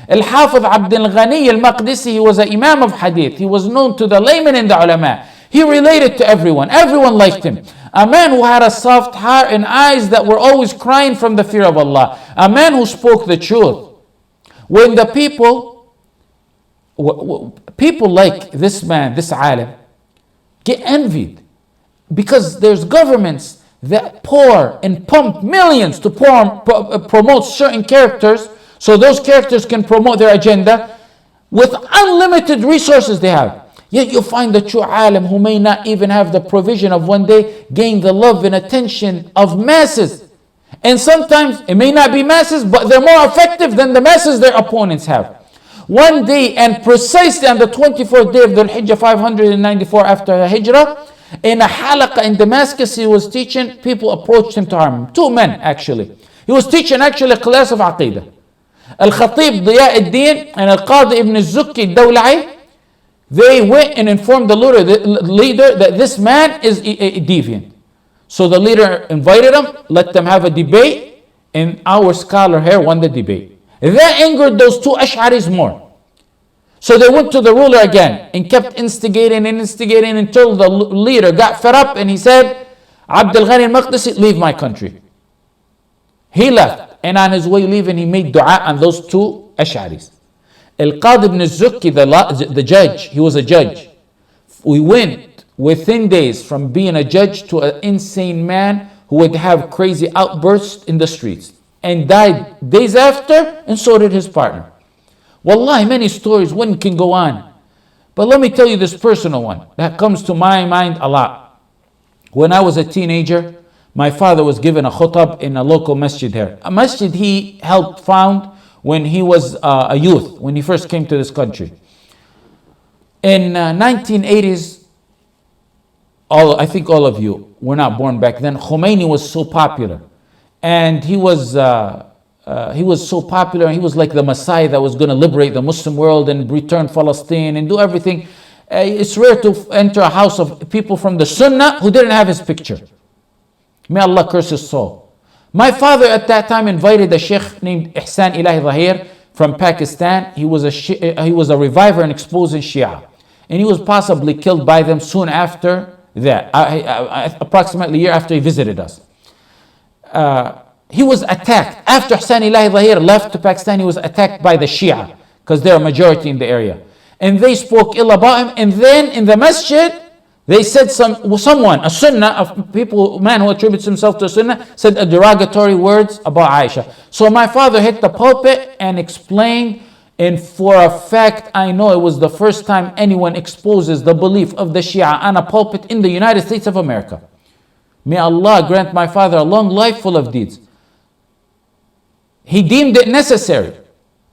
Al-Hafiz Abdul Ghani al-Maqdisi, he was an Imam of Hadith. He was known to the laymen and the ulama. He related to everyone. Everyone liked him. A man who had a soft heart and eyes that were always crying from the fear of Allah. A man who spoke the truth. When the people like this man, this alim, get envied, because there's governments that pour and pump millions to promote certain characters, so those characters can promote their agenda with unlimited resources they have. Yet you'll find the true alim who may not even have the provision of one day gain the love and attention of masses. And sometimes it may not be masses, but they're more effective than the masses their opponents have. One day, and precisely on the 24th day of the Hijjah 594 after the Hijrah, in a halaqah in Damascus, he was teaching. People approached him to harm him. Two men actually. He was teaching actually a class of Aqidah. Al-Khatib Diya al-Din and Al-Qadi Ibn al-Zukki al-Dawla'i, they went and informed the leader that this man is a deviant. So the leader invited him, let them have a debate, and our scholar here won the debate. That angered those two Ash'aris more. So they went to the ruler again and kept instigating until the leader got fed up and he said, Abdul Ghani al-Maqdisi, leave my country. He left, and on his way leaving, he made dua on those two Ash'aris. Al-Qadi ibn al-Zukki, the judge, he was a judge. We went within days from being a judge to an insane man who would have crazy outbursts in the streets, and died days after, and so did his partner. Wallahi, many stories, one can go on. But let me tell you this personal one that comes to my mind a lot. When I was a teenager, my father was given a khutab in a local masjid here. A masjid he helped found when he was a youth, when he first came to this country. In 1980s, I think all of you were not born back then. Khomeini was so popular, and he was so popular, and he was like the Messiah that was going to liberate the Muslim world and return Palestine and do everything. It's rare to enter a house of people from the Sunnah who didn't have his picture. May Allah curse his soul. My father at that time invited a sheikh named Ihsan Ilahi Zahir from Pakistan. He was a reviver and exposing Shia, and he was possibly killed by them soon after that, approximately a year after he visited us. He was attacked. After Ihsan Ilahi Zahir left to Pakistan, he was attacked by the Shia, because they're a majority in the area. And they spoke ill about him. And then in the masjid, they said someone, a sunnah of people, man who attributes himself to a sunnah, said derogatory words about Aisha. So my father hit the pulpit and explained, and for a fact, I know it was the first time anyone exposes the belief of the Shia on a pulpit in the United States of America. May Allah grant my father a long life full of deeds. He deemed it necessary,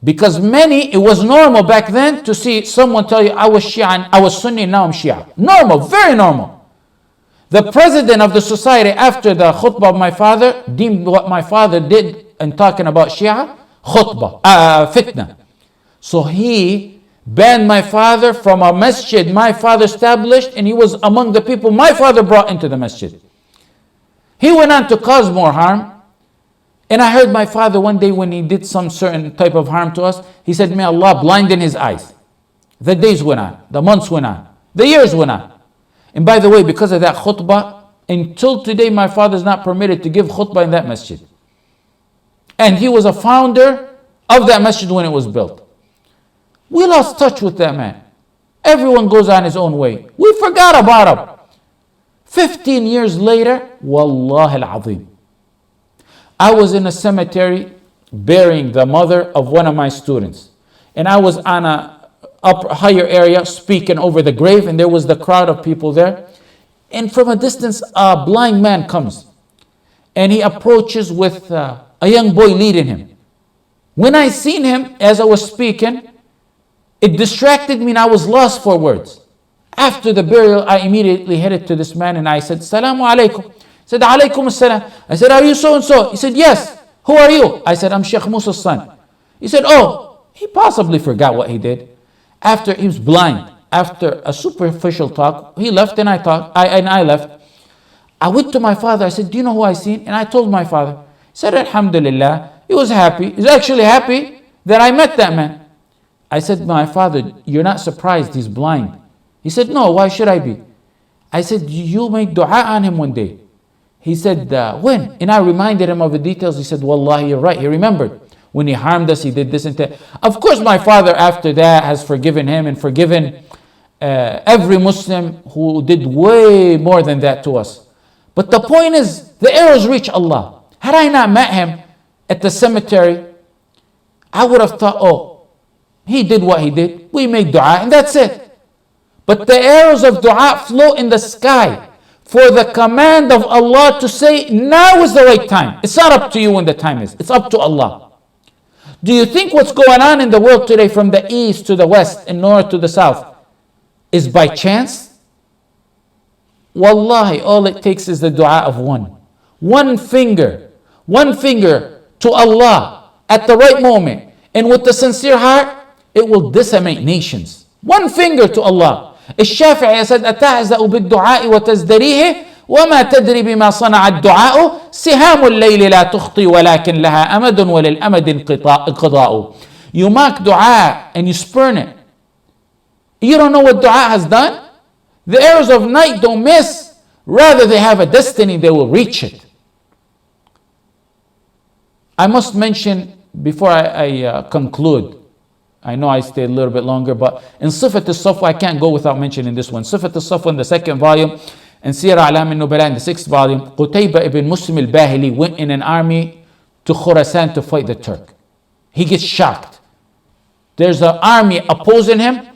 because it was normal back then to see someone tell you, I was Shia and I was Sunni and now I'm Shia. Normal, very normal. The president of the society after the khutbah of my father deemed what my father did in talking about Shia, fitna. So he banned my father from a masjid my father established, and he was among the people my father brought into the masjid. He went on to cause more harm. And I heard my father one day when he did some certain type of harm to us, he said, may Allah blinden his eyes. The days went on, the months went on, the years went on. And by the way, because of that khutbah, until today my father is not permitted to give khutbah in that masjid. And he was a founder of that masjid when it was built. We lost touch with that man. Everyone goes on his own way. We forgot about him. 15 years later, Wallahi al-Azim, I was in a cemetery burying the mother of one of my students. And I was on a higher area speaking over the grave, and there was the crowd of people there. And from a distance, a blind man comes. And he approaches with a young boy leading him. When I seen him as I was speaking, it distracted me and I was lost for words. After the burial, I immediately headed to this man and I said, Salamu alaikum. He said, Alaykum as-salam. I said, are you so and so? He said, yes. Who are you? I said, I'm Sheikh Musa's son. He said, oh, he possibly forgot what he did. After he was blind, after a superficial talk, he left and I left. I went to my father. I said, do you know who I seen? And I told my father. He said, Alhamdulillah. He was happy. He was actually happy that I met that man. I said, my father, you're not surprised he's blind. He said, no, why should I be? I said, you made dua on him one day. He said, when? And I reminded him of the details. He said, Wallahi, you're right. He remembered. When he harmed us, he did this and that. Of course, my father after that has forgiven him and forgiven every Muslim who did way more than that to us. But the point is, the arrows reach Allah. Had I not met him at the cemetery, I would have thought, oh, he did what he did. We made dua and that's it. But the arrows of dua float in the sky for the command of Allah to say, now is the right time. It's not up to you when the time is. It's up to Allah. Do you think what's going on in the world today from the east to the west and north to the south is by chance? Wallahi, all it takes is the dua of one. One finger to Allah at the right moment. And with the sincere heart, it will decimate nations. One finger to Allah. الشافعي said أتعزأ بالدعاء وتزدريه وما تدري بما صنع الدعاء سهام الليل لا تخطي ولكن لها أمد وللأمد انقضاء. You mock dua and you spurn it. You don't know what dua has done? The arrows of night don't miss. Rather, they have a destiny, they will reach it. I must mention before I conclude, I know I stayed a little bit longer, but in Sifat al-Safwa, I can't go without mentioning this one. Sifat al-Safwa in the 2nd volume, and Sir A'lam al-Nubala in the 6th volume, Qutayba ibn Muslim al-Bahili went in an army to Khurasan to fight the Turk. He gets shocked. There's an army opposing him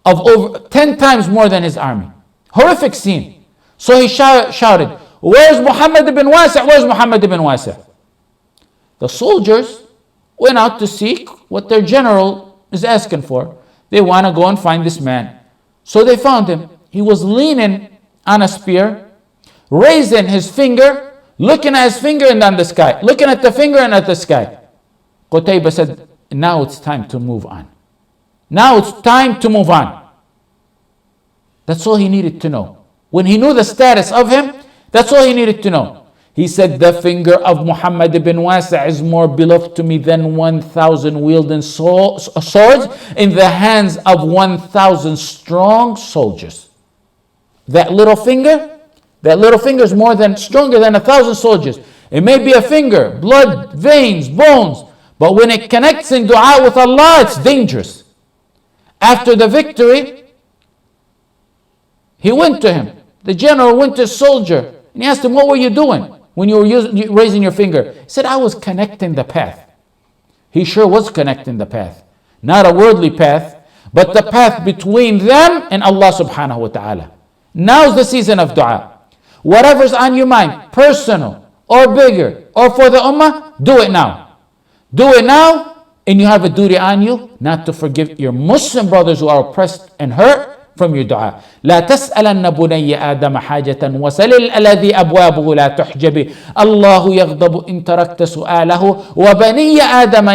of over 10 times more than his army. Horrific scene. So he shouted, where's Muhammad ibn Wasi'? Where's Muhammad ibn Wasi'? The soldiers went out to seek what their general is asking for. They want to go and find this man. So they found him. He was leaning on a spear, raising his finger, looking at his finger and on the sky, looking at the finger and at the sky. Qutayba said, now it's time to move on. Now it's time to move on. That's all he needed to know. When he knew the status of him, that's all he needed to know. He said, the finger of Muhammad ibn Wasi' is more beloved to me than 1,000 wielding swords in the hands of 1,000 strong soldiers. That little finger is stronger than 1,000 soldiers. It may be a finger, blood, veins, bones, but when it connects in dua with Allah, it's dangerous. After the victory, he went to him. The general went to a soldier and he asked him, what were you doing when you were raising your finger? He said, I was connecting the path. He sure was connecting the path. Not a worldly path, but the path between them and Allah subhanahu wa ta'ala. Now's the season of dua. Whatever's on your mind, personal or bigger or for the ummah, do it now. Do it now, and you have a duty on you not to forgive your Muslim brothers who are oppressed and hurt from your dua. لا تسألن بني آدم حاجة وسل الذي أبوابه لا تحجب الله يغضب إن تركت سؤاله وبني آدم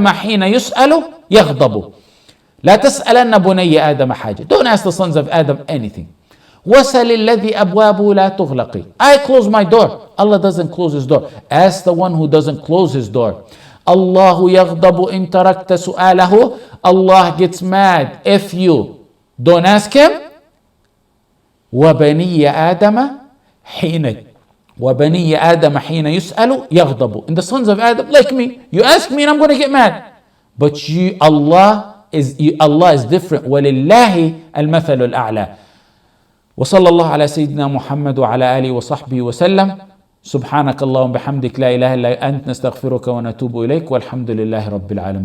حين يسأل يغضب. لا تسألن بني آدم حاجة. Don't ask the sons of Adam anything. وسل الذي أبوابه لا تغلق. I close my door. Allah doesn't close his door. Ask the one who doesn't close his door. الله يغضب إن تركت سؤاله. Allah gets mad if you don't ask him. وبني آدم حين يسأل يغضب. And the sons of Adam, like me, you ask me and I'm going to get mad. But Allah is different. ولله المثل الأعلى. وصلى الله على سيدنا محمد وعلى آله وصحبه وسلم. سبحانك اللهم بحمدك لا إله إلا أنت نستغفرك ونتوب إليك والحمد لله رب العالمين.